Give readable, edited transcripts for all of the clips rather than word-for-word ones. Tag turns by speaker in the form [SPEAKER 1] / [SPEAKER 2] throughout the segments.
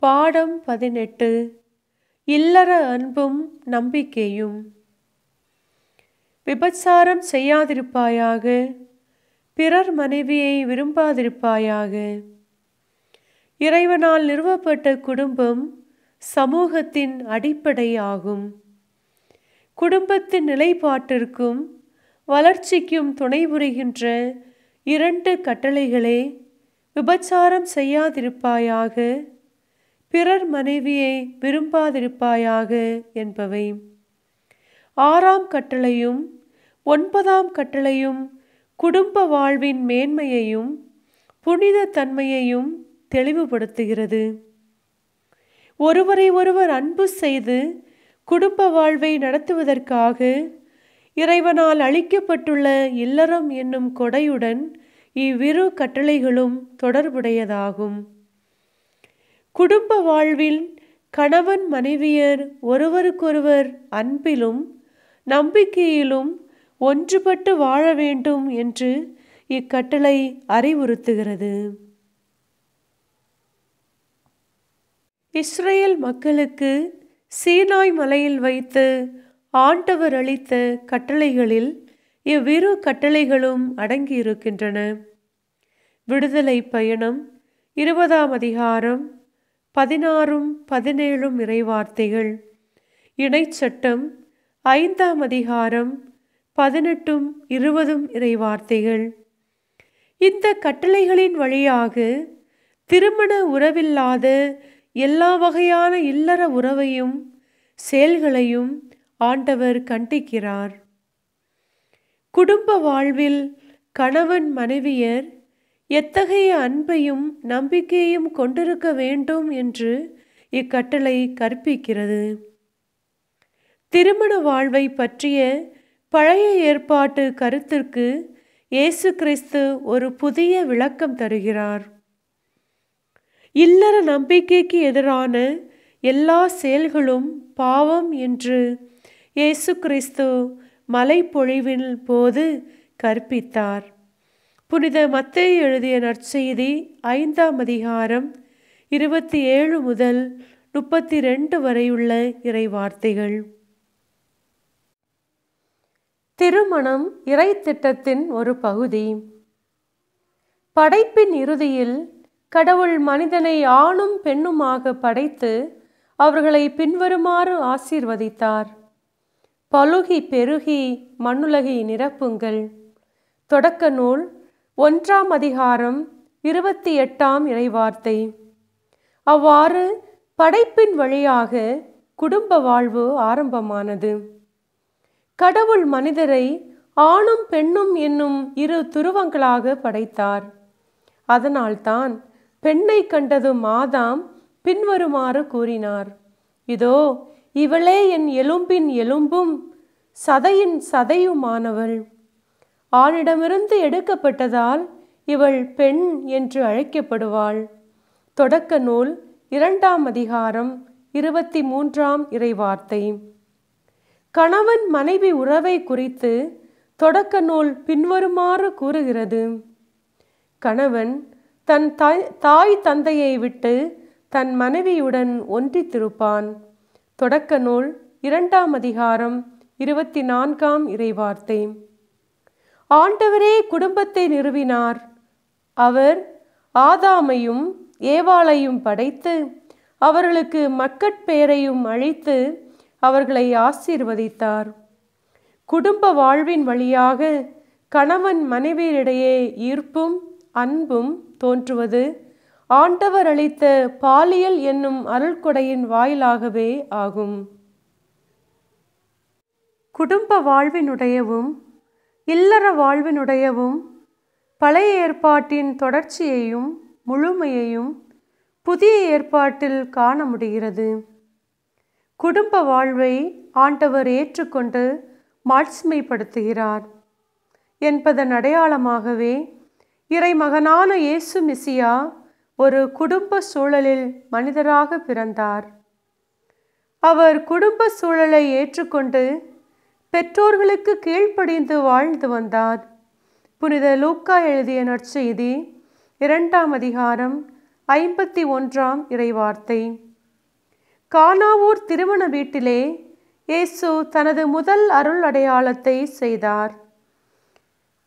[SPEAKER 1] பாடம் 18. இல்லற அன்பும் நம்பிக்கையும். விபச்சாரம் செய்யாதிருப்பாயாக. பிறர் மனைவியை விரும்பாதிருப்பாயாக. இறைவனால் நிறுவப்பட்ட குடும்பம் சமூகத்தின் அடிப்படை ஆகும். குடும்பத்தின் நிலைப்பாட்டிற்கும் வளர்ச்சிக்கும் துணை புரிகின்ற 2 கட்டளைகளே விபச்சாரம் செய்யாதிருப்பாயாக, பிறர் மனைவியை விரும்பாதிருப்பாயாக என்பவை. 6ஆம் கட்டளையும் 9ஆம் கட்டளையும் குடும்ப வாழ்வின் மேன்மையையும் புனித தன்மையையும் தெளிவுபடுத்துகிறது. ஒருவரை ஒருவர் அன்பு செய்து குடும்ப வாழ்வை நடத்துவதற்காக இறைவனால் அளிக்கப்பட்டுள்ள இல்லறம் என்னும் கொடையுடன் இவ்விரு கட்டளைகளும் தொடர்புடையதாகும். குடும்ப வாழ்வில் கணவன் மனைவியர் ஒருவருக்கொருவர் அன்பிலும் நம்பிக்கையிலும் ஒன்றுபட்டு வாழ வேண்டும் என்று இக்கட்டளை அறிவுறுத்துகிறது. இஸ்ரேல் மக்களுக்கு சீனாய் மலையில் வைத்து ஆண்டவர் அளித்த கட்டளைகளில் இவ்விரு கட்டளைகளும் அடங்கியிருக்கின்றன. விடுதலை பயணம் 20ஆம் அதிகாரம் 16ம் 17ம் இறைவார்த்தைகள். இணைச்சட்டம் 5ஆம் அதிகாரம் 18ம் 20ம் இறைவார்த்தைகள். இந்த கட்டளைகளின் வழியாக திருமண உறவில்லாத எல்லா வகையான இல்லற உறவையும் செயல்களையும் ஆண்டவர் கண்டிக்கிறார். குடும்ப வாழ்வில் கணவன் மனைவியர் எத்தகைய அன்பையும் நம்பிக்கையும் கொண்டிருக்க வேண்டும் என்று இக்கட்டளை கற்பிக்கிறது. திருமண வாழ்வை பற்றிய பழைய ஏற்பாட்டு கருத்திற்கு இயேசு கிறிஸ்து ஒரு புதிய விளக்கம் தருகிறார். இல்லற நம்பிக்கைக்கு எதிரான எல்லா செயல்களும் பாவம் என்று இயேசு கிறிஸ்து மலைப்பொழிவின் போது கற்பித்தார். புனித மத்தேயு எழுதிய நற்செய்தி 5ஆம் அதிகாரம் 27 முதல் 32 வரையுள்ள இறைவார்த்தைகள். திருமணம் இறை திட்டத்தின் ஒரு பகுதி. படைப்பின் இறுதியில் கடவுள் மனிதனை ஆணும் பெண்ணுமாக படைத்து அவர்களை பின்வருமாறு ஆசீர்வதித்தார். பலுகி பெருகி மண்ணுலகை நிரப்புங்கள். தொடக்க நூல் 1ஆம் அதிகாரம் 28ஆம் இறைவார்த்தை. அவ்வாறு படைப்பின் வழியாக குடும்ப வாழ்வு ஆரம்பமானது. கடவுள் மனிதரை ஆணும் பெண்ணும் என்னும் 2 துருவங்களாக படைத்தார். அதனால்தான் பெண்ணை கண்டதும் ஆதாம் பின்வருமாறு கூறினார்: இதோ இவளே என் எலும்பின் எலும்பும் சதையின் சதையுமானவள். ஆணிடமிருந்து எடுக்கப்பட்டதால் இவள் பெண் என்று அழைக்கப்படுவாள். தொடக்க நூல் 2ஆம் அதிகாரம் 23ஆம் இறைவார்த்தை. கணவன் மனைவி உறவை குறித்து தொடக்க நூல் பின்வருமாறு கூறுகிறது: கணவன் தன் தாய் தந்தையை விட்டு தன் மனைவியுடன் ஒன்றித்திருப்பான். தொடக்க நூல் 2ஆம் அதிகாரம் 24ஆம் இறைவார்த்தை. ஆண்டவரே குடும்பத்தை நிறுவினார். அவர் ஆதாமையும் ஏவாளையும் படைத்து அவர்களுக்கு மக்கட்பேரையும் அளித்து அவர்களை ஆசீர்வதித்தார். குடும்ப வாழ்வின் வழியாக கணவன் மனைவியரிடையே ஈர்ப்பும் அன்பும் தோன்றுவது ஆண்டவர் அளித்த பாலியல் என்னும் அருள்கொடையின் வாயிலாகவே ஆகும். குடும்ப வாழ்வினுடையவும் இல்லற வாழ்வினுடையவும் பழைய ஏற்பாட்டின் தொடர்ச்சியையும் முழுமையையும் புதிய ஏற்பாட்டில் காண முடிகிறது. குடும்ப வாழ்வை ஆண்டவர் ஏற்றுக்கொண்டு மாட்சிமைப்படுத்துகிறார் என்பதன் அடையாளமாகவே இறைமகனான இயேசு மெசியா ஒரு குடும்ப சூழலில் மனிதராக பிறந்தார். அவர் குடும்ப சூழலை ஏற்றுக்கொண்டு பெற்றோர்களுக்கு கீழ்ப்படிந்து வாழ்ந்து வந்தார். புனித லூக்கா எழுதிய நற்செய்தி 2ஆம் அதிகாரம் 51 இறைவார்த்தை. கானாவூர் திருமண வீட்டிலே இயேசு தனது முதல் அருள் அடையாளத்தை செய்தார்.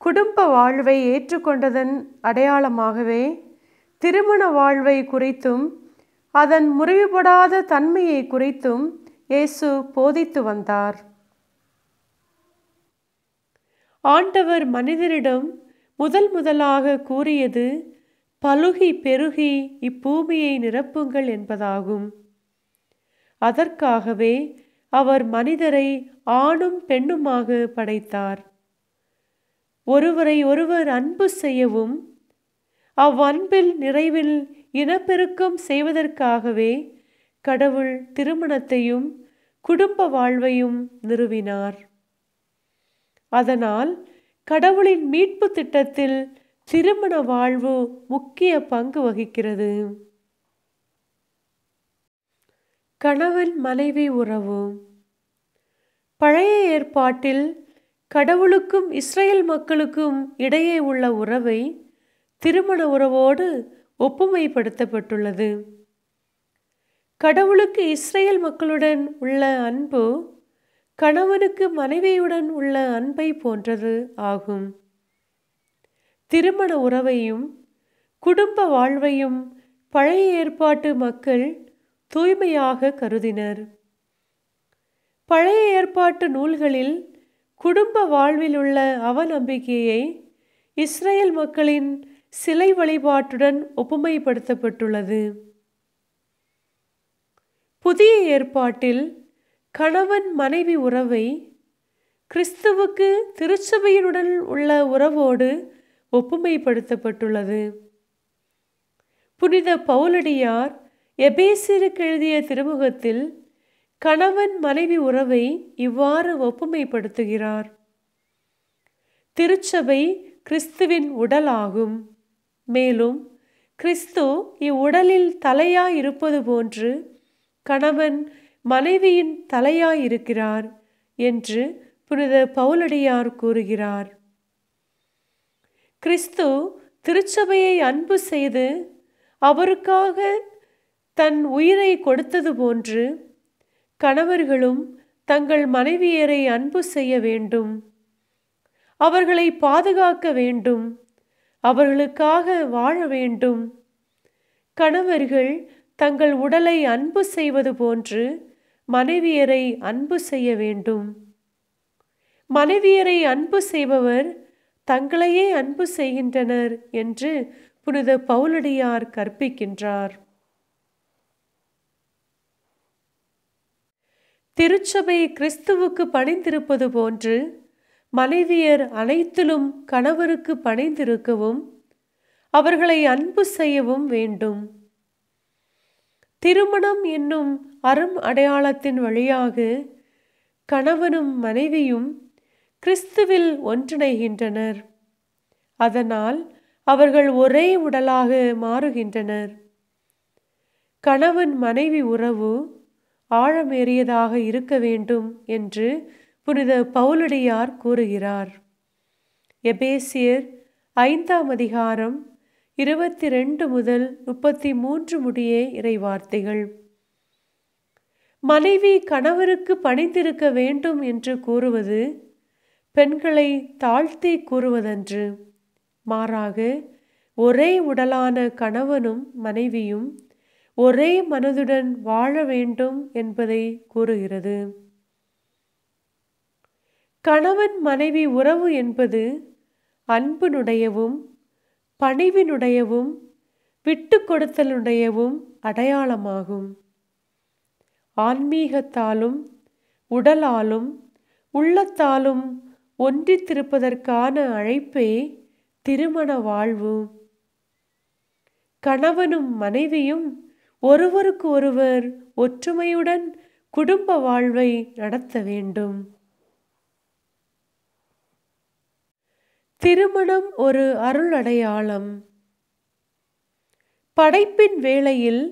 [SPEAKER 1] குடும்ப வாழ்வை ஏற்றுக்கொண்டதன் அடையாளமாகவே திருமண வாழ்வை குறித்தும் அதன் முறிவுபடாத தன்மையை குறித்தும் இயேசு போதித்து வந்தார். ஆண்டவர் மனிதரிடம் முதலாக கூறியது பலுகி பெருகி இப்பூமியை நிரப்புங்கள் என்பதாகும். அதற்காகவே அவர் மனிதரை ஆணும் பெண்ணுமாக படைத்தார். ஒருவரை ஒருவர் அன்பு செய்யவும் அவ்வன்பில் நிறைவில் இனப்பெருக்கம் செய்வதற்காகவே கடவுள் திருமணத்தையும் குடும்ப வாழ்வையும் நிறுவினார். அதனால் கடவுளின் மீட்பு திட்டத்தில் திருமண வாழ்வு முக்கிய பங்கு வகிக்கிறது. கணவன் மனைவி உறவு. பழைய ஏற்பாட்டில் கடவுளுக்கும் இஸ்ரேல் மக்களுக்கும் இடையே உள்ள உறவை திருமண உறவோடு ஒப்புமைப்படுத்தப்பட்டுள்ளது. கடவுளுக்கு இஸ்ரேல் மக்களுடன் உள்ள அன்பு கணவனுக்கு மனைவியுடன் உள்ள அன்பை போன்றது ஆகும். திருமண உறவையும் குடும்ப வாழ்வையும் பழைய ஏற்பாட்டு மக்கள் தூய்மையாக கருதினர். பழைய ஏற்பாட்டு நூல்களில் குடும்ப வாழ்வில் உள்ள அவநம்பிக்கையை இஸ்ரேல் மக்களின் சிலை வழிபாட்டுடன் ஒப்புமைப்படுத்தப்பட்டுள்ளது. புதிய ஏற்பாட்டில் கணவன் மனைவி உறவை கிறிஸ்துவுக்கு திருச்சபையினுடன் உள்ள உறவோடு ஒப்புமைப்படுத்தப்பட்டுள்ளது. புனித பவுலடியார் எபேசியருக்கு எழுதிய திருமுகத்தில் கணவன் மனைவி உறவை இவ்வாறு ஒப்புமைப்படுத்துகிறார். திருச்சபை கிறிஸ்துவின் உடல் ஆகும். மேலும் கிறிஸ்து இவ்வுடலில் தலையாய் இருப்பது போன்று கணவன் மனைவியின் தலையாய் இருக்கிறார் என்று புனித பவுலடியார் கூறுகிறார். கிறிஸ்து திருச்சபையை அன்பு செய்து அவருக்காக தன் உயிரை கொடுத்தது போன்று கணவர்களும் தங்கள் மனைவியரை அன்பு செய்ய வேண்டும், அவர்களை பாதுகாக்க வேண்டும், அவர்களுக்காக வாழ வேண்டும். கணவர்கள் தங்கள் உடலை அன்பு செய்வது போன்று மனைவியரை அன்பு செய்ய வேண்டும். மனைவியரை அன்பு செய்பவர் தங்களையே அன்பு செய்கின்றனர் என்று புனித பவுலடியார் கற்பிக்கின்றார். திருச்சபை கிறிஸ்துவுக்கு பணிந்திருப்பது போன்று மனைவியர் அனைத்திலும் கணவருக்கு பணிந்திருக்கவும் அவர்களை அன்பு செய்யவும் வேண்டும். திருமணம் என்னும் அரும் அடையாளத்தின் வழியாக கணவனும் மனைவியும் கிறிஸ்துவில் ஒன்றிணைகின்றனர். அதனால் அவர்கள் ஒரே உடலாக மாறுகின்றனர். கணவன் மனைவி உறவு ஆழமேறியதாக இருக்க வேண்டும் என்று புனித பவுலடியார் கூறுகிறார். எபேசியர் 5 22 முதல் 33 முடிய இறைவார்த்தைகள். மனைவி கணவருக்கு பணிந்திருக்க வேண்டும் என்று கூறுவது பெண்களை தாழ்த்தி கூறுவதன்று, மாறாக ஒரே உடலான கணவனும் மனைவியும் ஒரே மனதுடன் வாழ வேண்டும் என்பதை கூறுகிறது. கணவன் மனைவி உறவு என்பது அன்பினுடையவும் பணிவினுடையவும் விட்டு கொடுத்தலுடையவும் அடையாளமாகும். ஆன்மீகத்தாலும் உடலாலும் உள்ளத்தாலும் ஒன்றித்திருப்பதற்கான அழைப்பே திருமண வாழ்வு. கணவனும் மனைவியும் ஒருவருக்கு ஒருவர் ஒற்றுமையுடன் குடும்ப வாழ்வை நடத்த வேண்டும். திருமணம் ஒரு அருள் அடையாளம். படைப்பின் வேளையில்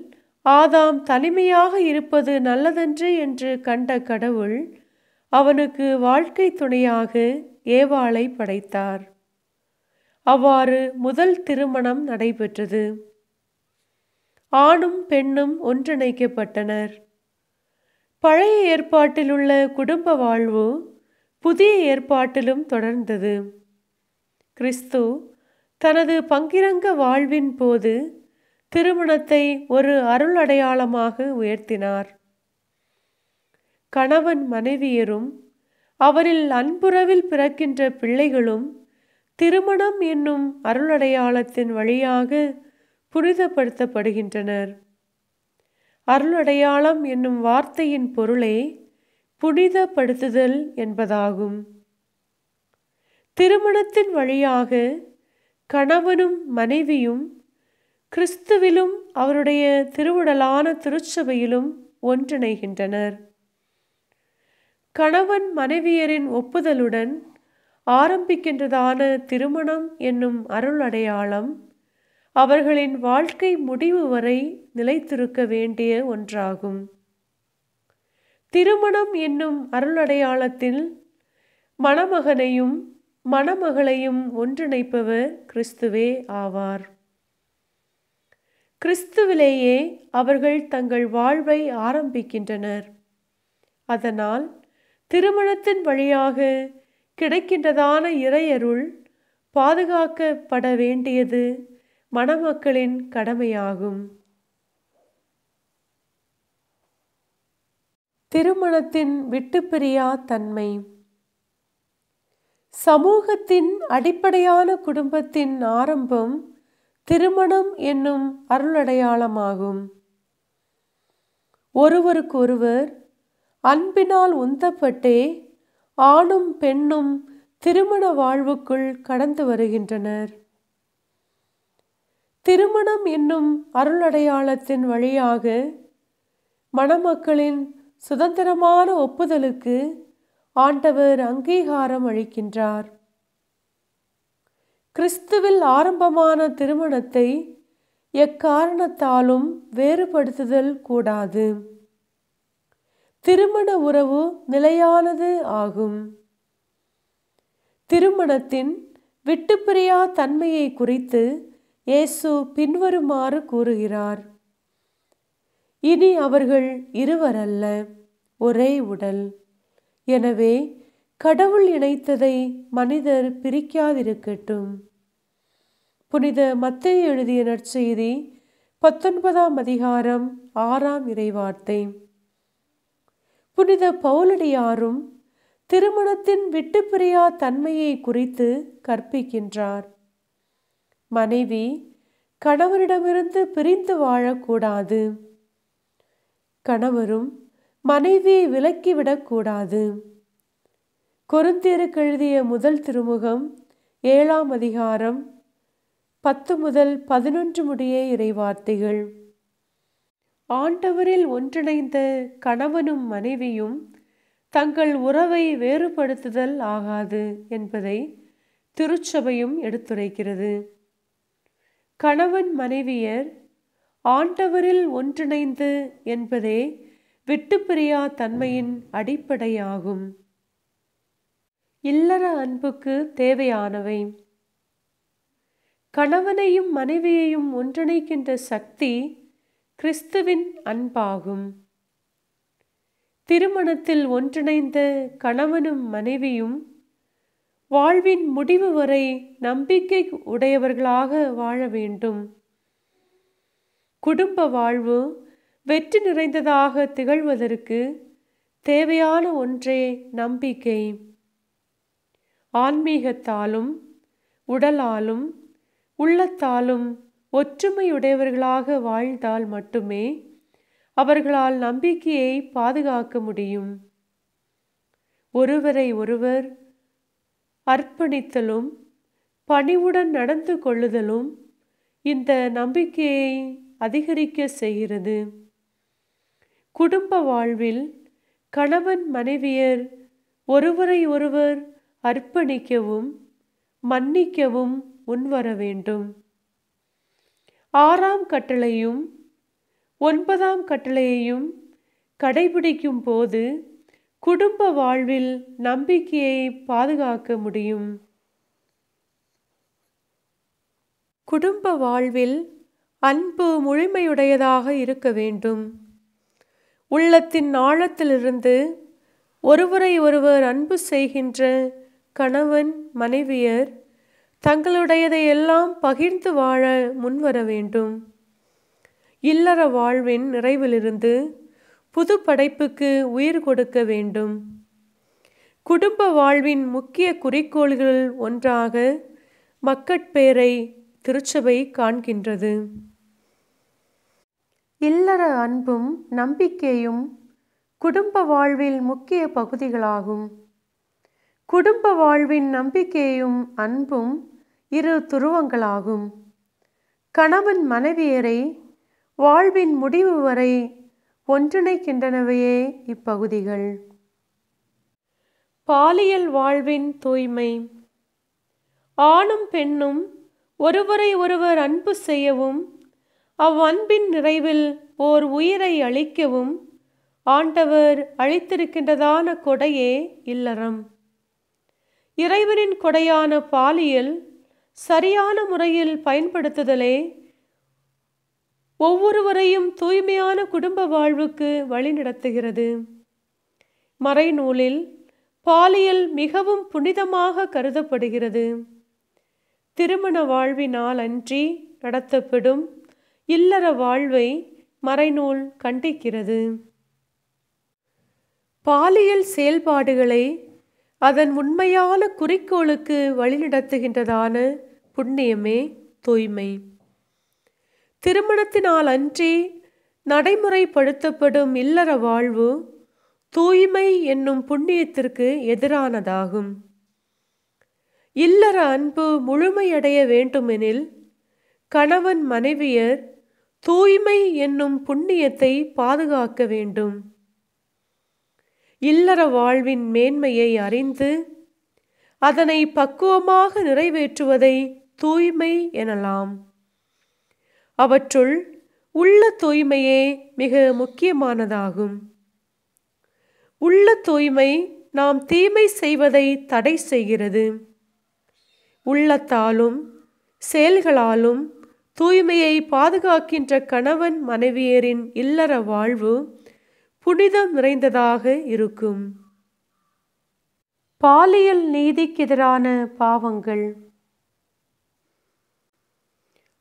[SPEAKER 1] ஆதாம் தனிமையாக இருப்பது நல்லதன்று என்று கண்ட கடவுள் அவனுக்கு வாழ்க்கை துணையாக ஏவாளை படைத்தார். அவ்வாறு முதல் திருமணம் நடைபெற்றது. ஆணும் பெண்ணும் ஒன்றிணைக்கப்பட்டனர். பழைய ஏற்பாட்டில் உள்ள குடும்ப வாழ்வு புதிய ஏற்பாட்டிலும் தொடர்ந்தது. கிறிஸ்து தனது பங்கிரங்க வாழ்வின் போது திருமணத்தை ஒரு அருள் அடையாளமாக உயர்த்தினார். கணவன் மனைவியரும் அவரில் அன்புறவில் பிறக்கின்ற பிள்ளைகளும் திருமணம் என்னும் அருளடையாளத்தின் வழியாக புனிதப்படுத்தப்படுகின்றனர். அருளடையாளம் என்னும் வார்த்தையின் பொருளே புனிதப்படுத்துதல் என்பதாகும். திருமணத்தின் வழியாக கணவனும் மனைவியும் கிறிஸ்துவிலும் அவருடைய திருவுடலான திருச்சபையிலும் ஒன்றிணைகின்றனர். கணவன் மனைவியரின் ஒப்புதலுடன் ஆரம்பிக்கின்றதான திருமணம் என்னும் அருள் அடையாளம் அவர்களின் வாழ்க்கை முடிவு வரை நிலைத்திருக்க வேண்டிய ஒன்றாகும். திருமணம் என்னும் அருளடையாளத்தில் மணமகனையும் மணமகளையும் ஒன்றிணைப்பவர் கிறிஸ்துவே ஆவார். கிறிஸ்துவிலேயே அவர்கள் தங்கள் வாழ்வை ஆரம்பிக்கின்றனர். அதனால் திருமணத்தின் வழியாக கிடைக்கின்றதான இறையருள் பாதுகாக்கப்பட வேண்டியது மணமக்களின் கடமையாகும். திருமணத்தின் விட்டுப்பிரியா தன்மை. சமூகத்தின் அடிப்படையான குடும்பத்தின் ஆரம்பம் திருமணம் என்னும் அருளடையாளமாகும். ஒருவருக்கொருவர் அன்பினால் உந்தப்பட்டே ஆணும் பெண்ணும் திருமண வாழ்வுக்குள் கடந்து வருகின்றனர். திருமணம் என்னும் அருளடையாளத்தின் வழியாக மணமக்களின் சுதந்திரமான ஒப்புதலுக்கு ஆண்டவர் அங்கீகாரம் அளிக்கின்றார். கிறிஸ்துவில் ஆரம்பமான திருமணத்தை எக்காரணத்தாலும் வேறுபடுத்துதல் கூடாது. திருமண உறவு நிலையானது ஆகும். திருமணத்தின் விட்டுப்பிரியா தன்மையை குறித்து இயேசு பின்வருமாறு கூறுகிறார்: இனி அவர்கள் இருவரல்ல, ஒரே உடல். எனவே கடவுள் இணைத்ததை மனிதர் பிரிக்காதிருக்கட்டும். புனித மத்தேயு எழுதிய நற்செய்தி 19ஆம் அதிகாரம் 6ஆம் இறைவார்த்தை. புனித பவுலடியாரும் திருமணத்தின் விட்டுப்பிரியா தன்மையை குறித்து கற்பிக்கின்றார். மனைவி கணவரிடமிருந்து பிரிந்து வாழக்கூடாது. கணவரும் மனைவியை விலக்கிவிடக்கூடாது. கொரிந்தியருக்கு எழுதிய முதல் திருமுகம் 7ஆம் அதிகாரம் 10 முதல் 11 முடிய இறைவார்த்தைகள். ஆண்டவரில் ஒன்றிணைந்த கணவனும் மனைவியும் தங்கள் உறவை வேறுபடுத்துதல் ஆகாது என்பதை திருச்சபையும் எடுத்துரைக்கிறது. கணவன் மனைவியர் ஆண்டவரில் ஒன்றிணைந்து என்பதே விட்டுப்பிரியா தன்மையின் அடிப்படையாகும். இல்லற அன்புக்கு தேவையானவை. கணவனையும் மனைவியையும் ஒன்றிணைக்கின்ற சக்தி கிறிஸ்துவின் அன்பாகும். திருமணத்தில் ஒன்றிணைந்த கணவனும் மனைவியும் வாழ்வின் முடிவு வரை நம்பிக்கை உடையவர்களாக வாழ வேண்டும். குடும்ப வாழ்வு வெற்றி நிறைந்ததாக திகழ்வதற்கு தேவையான ஒன்றே நம்பிக்கை. ஆன்மீகத்தாலும் உடலாலும் உள்ளத்தாலும் ஒற்றுமையுடையவர்களாக வாழ்ந்தால் மட்டுமே அவர்களால் நம்பிக்கையை பாதுகாக்க முடியும். ஒருவரை ஒருவர் அர்ப்பணித்தலும் பணிவுடன் நடந்து கொள்ளுதலும் இந்த நம்பிக்கையை அதிகரிக்க செய்கிறது. குடும்ப வாழ்வில் கணவன் மனைவியர் ஒருவரை ஒருவர் அர்ப்பணிக்கவும் மன்னிக்கவும் முன்வர வேண்டும். 6ஆம் கட்டளையும் 9ஆம் கட்டளையையும் கடைபிடிக்கும் போது குடும்ப வாழ்வில் நம்பிக்கையை பாதுகாக்க முடியும். குடும்ப வாழ்வில் அன்பு முழுமையுடையதாக இருக்க வேண்டும். உள்ளத்தின் ஆழத்திலிருந்து ஒருவரை ஒருவர் அன்பு செய்கின்ற கணவன் மனைவியர் தங்களுடையதை எல்லாம் பகிர்ந்து வாழ முன்வர வேண்டும். இல்லற வாழ்வின் நிறைவிலிருந்து புது படைப்புக்கு உயிர் கொடுக்க வேண்டும். குடும்ப வாழ்வின் முக்கிய குறிக்கோள்கள் ஒன்றாக மக்கட்பேரை திருச்சபை காண்கின்றது. இல்லற அன்பும் நம்பிக்கையும் குடும்ப வாழ்வில் முக்கிய பகுதிகளாகும். குடும்ப வாழ்வின் நம்பிக்கையும் அன்பும் இரு துருவங்களாகும். கணவன் மனைவியரை வாழ்வின் முடிவு வரை ஒன்றிணைக்கின்றனவையே இப்பகுதிகள். பாலியல் வாழ்வின் தூய்மை. ஆணும் பெண்ணும் ஒருவரை ஒருவர் அன்பு செய்யவும் அவ்வன்பின் நிறைவில் ஓர் உயிரை அளிக்கவும் ஆண்டவர் அளித்திருக்கின்றதான கொடையே இல்லறம். இறைவனின் கொடையான பாலியல் சரியான முறையில் பயன்படுத்துதலே ஒவ்வொருவரையும் தூய்மையான குடும்ப வாழ்வுக்கு வழிநடத்துகிறது. மறைநூலில் பாலியல் மிகவும் புனிதமாக கருதப்படுகிறது. திருமண வாழ்வினால் அன்றி நடத்தப்படும் இல்லற வாழ்வை மறைநூல் கண்டிக்கிறது. பாலியல் செயல்பாடுகளை அதன் உண்மையான குறிக்கோளுக்கு வழிநடத்துகின்றதான புண்ணியமே தூய்மை. திருமணத்தினால் அன்றி நடைமுறைப்படுத்தப்படும் இல்லற வாழ்வு தூய்மை என்னும் புண்ணியத்திற்கு எதிரானதாகும். இல்லற அன்பு முழுமையடைய வேண்டுமெனில் கணவன் மனைவியர் தூய்மை என்னும் புண்ணியத்தை பாதுகாக்க வேண்டும். இல்லற வாழ்வின் மேன்மையை அறிந்து அதனை பக்குவமாக நிறைவேற்றுவதை தூய்மை எனலாம். அவற்றுள் உள்ள தூய்மையே மிக முக்கியமானதாகும். உள்ள தூய்மை நாம் தீமை செய்வதை தடை செய்கிறது. உள்ளத்தாலும் செயல்களாலும் தூய்மையை பாதுகாக்கின்ற கணவன் மனைவியரின் இல்லற வாழ்வு புனிதம் நிறைந்ததாக இருக்கும். பாலியல் நீதிக்கு எதிரான பாவங்கள்.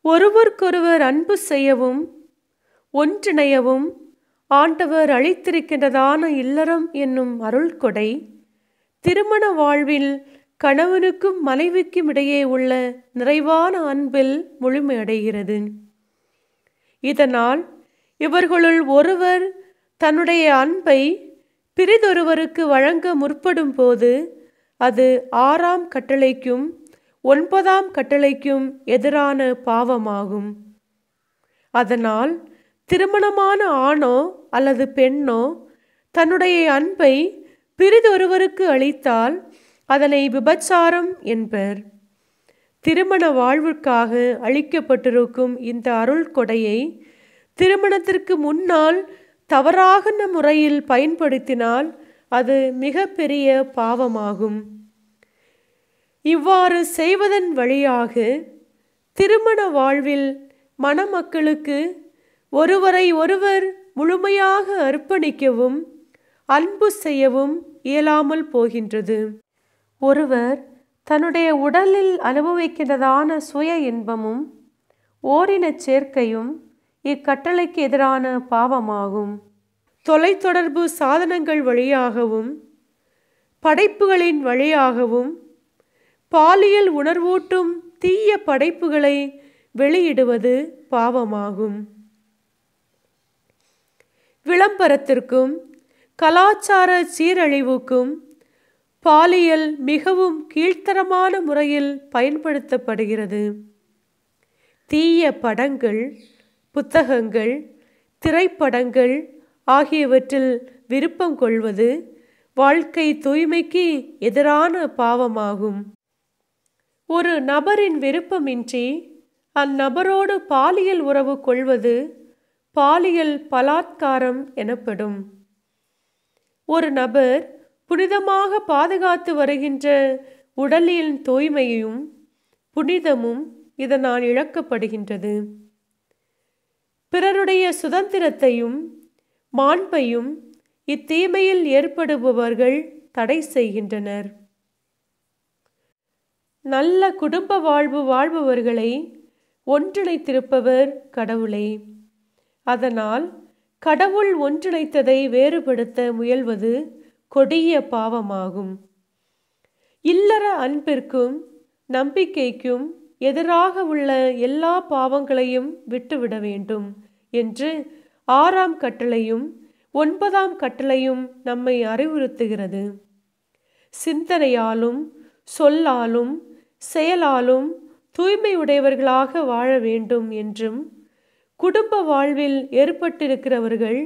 [SPEAKER 1] ஒருவருக்கொருவர் அன்பு செய்யவும் ஒன்றிணையவும் ஆண்டவர் அளித்திருக்கின்றதான இல்லறம் என்னும் அருள்கொடை திருமண வாழ்வில் கணவனுக்கும் மனைவிக்கும் இடையே உள்ள நிறைவான அன்பில் முழுமையடைகிறது. இதனால் இவர்களுள் ஒருவர் தன்னுடைய அன்பை பிறிதொருவருக்கு வழங்க முற்படும் போது அது 6ஆம் கட்டளைக்கும் 9ஆம் கட்டளைக்கும் எதிரான பாவமாகும். அதனால் திருமணமான ஆணோ அல்லது பெண்ணோ தன்னுடைய அன்பை பிறிதொருவருக்கு அளித்தால் அதனை விபச்சாரம் என்பர். திருமண வாழ்விற்காக அளிக்கப்பட்டிருக்கும் இந்த அருள் கொடையை திருமணத்திற்கு முன்னால் தவறாக முறையில் பயன்படுத்தினால் அது மிக பெரிய பாவமாகும். இவ்வாறு செய்வதன் வழியாக திருமண வாழ்வில் மணமக்களுக்கு ஒருவரை ஒருவர் முழுமையாக அர்ப்பணிக்கவும் அன்பு செய்யவும் இயலாமல் போகின்றது. ஒருவர் தன்னுடைய உடலில் அனுபவிக்கின்றதான சுய இன்பமும் ஓரினச் சேர்க்கையும் இக்கட்டளைக்கு எதிரான பாவமாகும். தொலைத்தொடர்பு சாதனங்கள் வழியாகவும் படைப்புகளின் வழியாகவும் பாலியல் உணர்வூட்டும் தீய படைப்புகளை வெளியிடுவது பாவமாகும். விளம்பரத்திற்கும் கலாச்சார சீரழிவுக்கும் பாலியல் மிகவும் கீழ்த்தரமான முறையில் பயன்படுத்தப்படுகிறது. தீய படங்கள், புத்தகங்கள், திரைப்படங்கள் ஆகியவற்றில் விருப்பம் கொள்வது வாழ்க்கை தூய்மைக்கு எதிரான பாவமாகும். ஒரு நபரின் விருப்பமின்றி அந்நபரோடு பாலியல் உறவு கொள்வது பாலியல் பலாத்காரம் எனப்படும். ஒரு நபர் புனிதமாக பாதுகாத்து வருகின்ற உடலின் தூய்மையும் புனிதமும் இதனால் இழக்கப்படுகின்றது. பிறருடைய சுதந்திரத்தையும் மாண்பையும் இத்தீமையில் ஏற்படுபவர்கள் தடை செய்கின்றனர். நல்ல குடும்ப வாழ்வு வாழ்பவர்களை ஒன்றிணைத்திருப்பவர் கடவுளே. அதனால் கடவுள் ஒன்றிணைத்ததை வேறுபடுத்த முயல்வது கொடிய பாவமாகும். இல்லற அன்பிற்கும் நம்பிக்கைக்கும் எதிராக உள்ள எல்லா பாவங்களையும் விட்டுவிட வேண்டும் என்று 6ஆம் கட்டளையும் 9ஆம் கட்டளையும் நம்மை அறிவுறுத்துகிறது. சிந்தனையாலும் சொல்லாலும் செயலாலும் தூய்மையுடையவர்களாக வாழ வேண்டும் என்றும், குடும்ப வாழ்வில் ஏற்பட்டிருக்கிறவர்கள்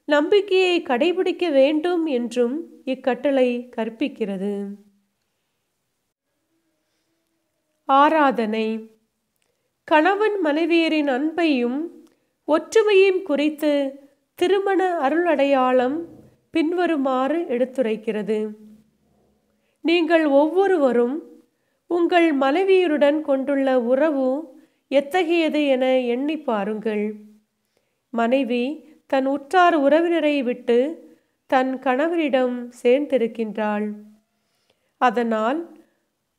[SPEAKER 1] நம்பிக்கையை கடைபிடிக்க வேண்டும் என்றும் இக்கட்டளை கற்பிக்கிறது. ஆராதனை. கணவன் மனைவியரின் அன்பையும் ஒற்றுமையும் குறித்து திருமண அருளடையாளம் பின்வருமாறு எடுத்துரைக்கிறது. நீங்கள் ஒவ்வொருவரும் உங்கள் மனைவியருடன் கொண்டுள்ள உறவு எத்தகையது என எண்ணி பாருங்கள். மனைவி தன் உற்றார் உறவினரை விட்டு தன் கணவரிடம் சேர்ந்திருக்கின்றாள். அதனால்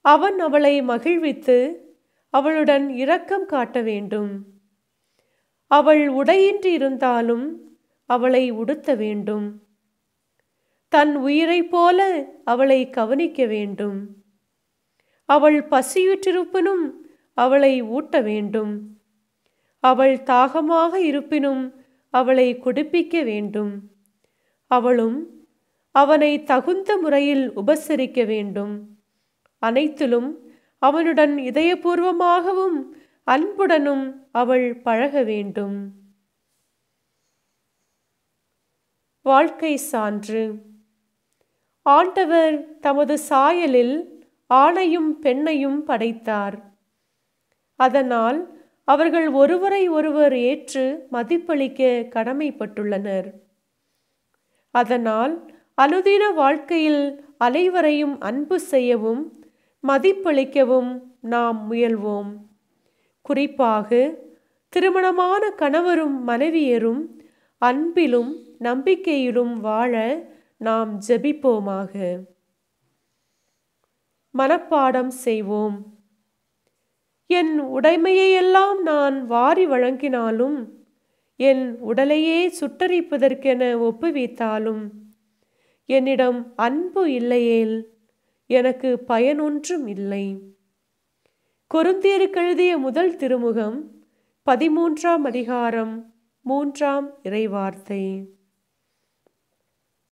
[SPEAKER 1] அவன் அவளை மகிழ்வித்து அவளுடன் இரக்கம் காட்ட வேண்டும். அவள் உடையின்றி இருந்தாலும் அவளை உடுத்த வேண்டும். தன் உயிரைப் போல அவளை கவனிக்க வேண்டும். அவள் பசியுற்றிருப்பினும் அவளை ஊட்ட வேண்டும். அவள் தாகமாக இருப்பினும் அவளை குடிப்பிக்க வேண்டும். அவளும் அவனை தகுந்த முறையில் உபசரிக்க வேண்டும். அனைத்திலும் அவனுடன் இதயபூர்வமாகவும் அன்புடனும் அவள் பழக வேண்டும். வாழ்க்கை சான்று. ஆண்டவர் தமது சாயலில் ஆணையும் பெண்ணையும் படைத்தார். அதனால் அவர்கள் ஒருவரை ஒருவர் ஏற்று மதிப்பளிக்க கடமைப்பட்டுள்ளனர். அதனால் அனுதின வாழ்க்கையில் அனைவரையும் அன்பு செய்யவும் மதிப்பளிக்கவும் நாம் முயல்வோம். குறிப்பாக திருமணமான கணவரும் மனைவியரும் அன்பிலும் நம்பிக்கையிலும் வாழ நாம் ஜெபிப்போமாக. மனப்பாடம் செய்வோம். என் உடைமையெல்லாம் நான் வாரி வழங்கினாலும், என் உடலையே சுட்டரிப்பதற்கென ஒப்புவித்தாலும், என்னிடம் அன்பு இல்லையேல் எனக்கு பயனொன்றும் இல்லை. கொரிந்தியருக்கு எழுதிய முதல் திருமுகம் 13ஆம் அதிகாரம் 3ஆம் இறைவார்த்தை.